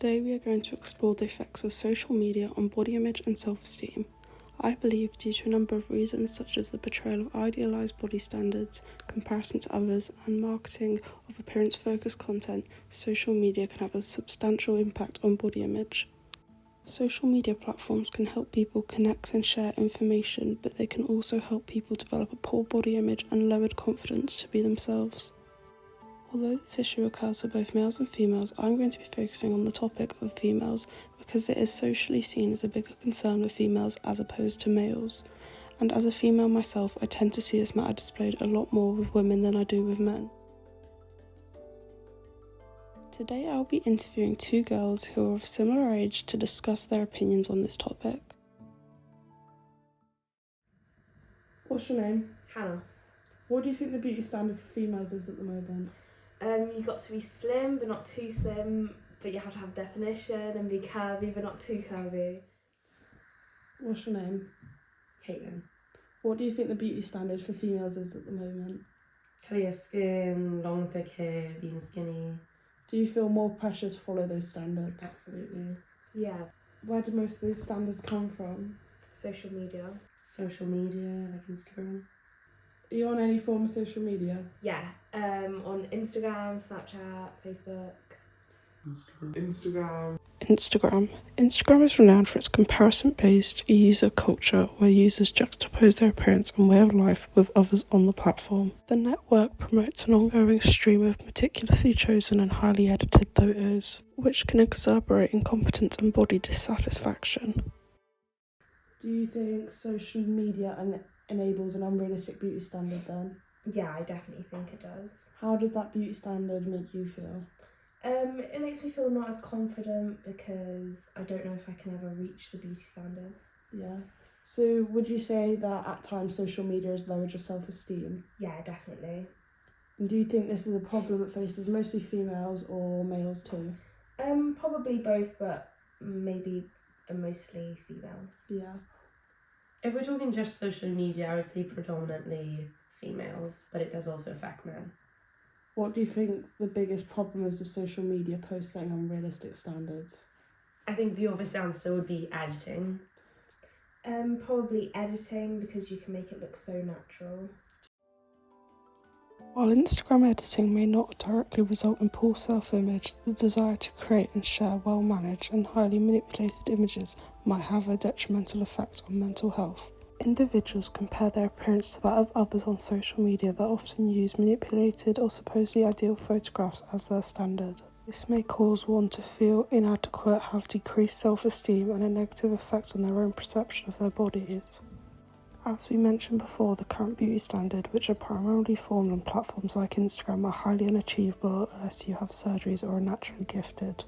Today we are going to explore the effects of social media on body image and self-esteem. I believe due to a number of reasons such as the portrayal of idealised body standards, comparison to others, and marketing of appearance-focused content, social media can have a substantial impact on body image. Social media platforms can help people connect and share information, but they can also help people develop a poor body image and lowered confidence to be themselves. Although this issue occurs for both males and females, I'm going to be focusing on the topic of females because it is socially seen as a bigger concern with females as opposed to males. And as a female myself, I tend to see this matter displayed a lot more with women than I do with men. Today I'll be interviewing two girls who are of similar age to discuss their opinions on this topic. What's your name? Hannah. What do you think the beauty standard for females is at the moment? You've got to be slim but not too slim, but you have to have definition, and be curvy but not too curvy. What's your name? Caitlin. What do you think the beauty standard for females is at the moment? Clear skin, long thick hair, being skinny. Do you feel more pressure to follow those standards? Absolutely. Yeah. Where do most of these standards come from? Social media. Social media, like Instagram. Are you on any form of social media? Yeah. On Instagram, Snapchat, Facebook. Instagram is renowned for its comparison-based user culture where users juxtapose their appearance and way of life with others on the platform. The network promotes an ongoing stream of meticulously chosen and highly edited photos, which can exacerbate incompetence and body dissatisfaction. Do you think social media enables an unrealistic beauty standard then? Yeah, I definitely think it does. How does that beauty standard make you feel? It makes me feel not as confident because I don't know if I can ever reach the beauty standards. Yeah. So would you say that at times social media has lowered your self-esteem? Yeah, definitely. And do you think this is a problem that faces mostly females or males too? Probably both, but maybe mostly females. Yeah. If we're talking just social media, I would say predominantly females, but it does also affect men. What do you think the biggest problem is with social media posts setting unrealistic standards? I think the obvious answer would be editing. Probably editing because you can make it look so natural. While Instagram editing may not directly result in poor self-image, the desire to create and share well-managed and highly manipulated images might have a detrimental effect on mental health. Individuals compare their appearance to that of others on social media that often use manipulated or supposedly ideal photographs as their standard. This may cause one to feel inadequate, have decreased self-esteem and a negative effect on their own perception of their bodies. As we mentioned before, the current beauty standard, which are primarily formed on platforms like Instagram, are highly unachievable unless you have surgeries or are naturally gifted.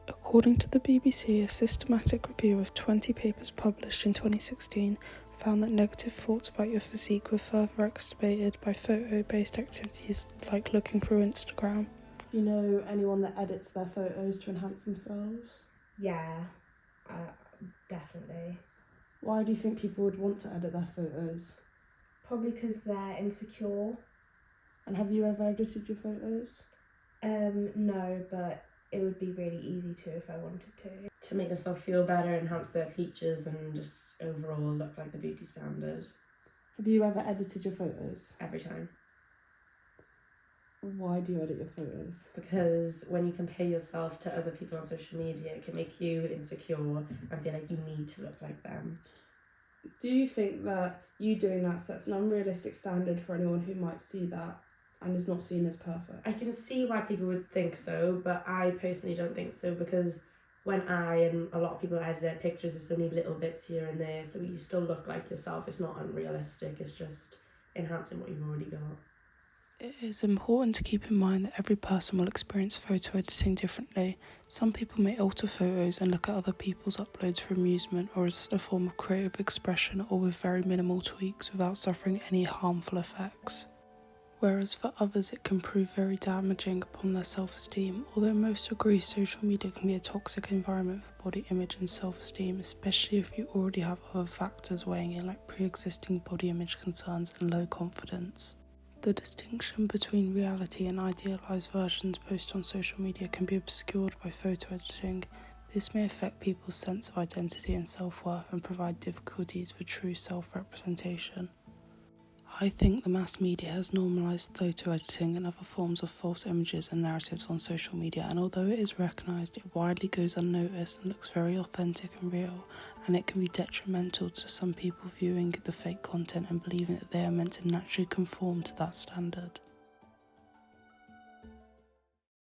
According to the BBC, a systematic review of 20 papers published in 2016 found that negative thoughts about your physique were further exacerbated by photo-based activities like looking through Instagram. Do you know anyone that edits their photos to enhance themselves? Yeah, definitely. Why do you think people would want to edit their photos? Probably because they're insecure. And have you ever edited your photos? No, but it would be really easy to if I wanted to. To make themselves feel better, enhance their features, and just overall look like the beauty standard. Have you ever edited your photos? Every time. Why do you edit your photos? Because when you compare yourself to other people on social media, it can make you insecure and feel like you need to look like them. Do you think that you doing that sets an unrealistic standard for anyone who might see that and is not seen as perfect? I can see why people would think so, but I personally don't think so, because when I and a lot of people edit their pictures, there's only little bits here and there, so you still look like yourself. It's not unrealistic, it's just enhancing what you've already got. It is important to keep in mind that every person will experience photo editing differently. Some people may alter photos and look at other people's uploads for amusement or as a form of creative expression or with very minimal tweaks without suffering any harmful effects. Whereas for others it can prove very damaging upon their self-esteem, although most agree social media can be a toxic environment for body image and self-esteem, especially if you already have other factors weighing in like pre-existing body image concerns and low confidence. The distinction between reality and idealised versions posted on social media can be obscured by photo editing. This may affect people's sense of identity and self-worth and provide difficulties for true self-representation. I think the mass media has normalised photo editing and other forms of false images and narratives on social media, and although it is recognised, it widely goes unnoticed and looks very authentic and real, and it can be detrimental to some people viewing the fake content and believing that they are meant to naturally conform to that standard.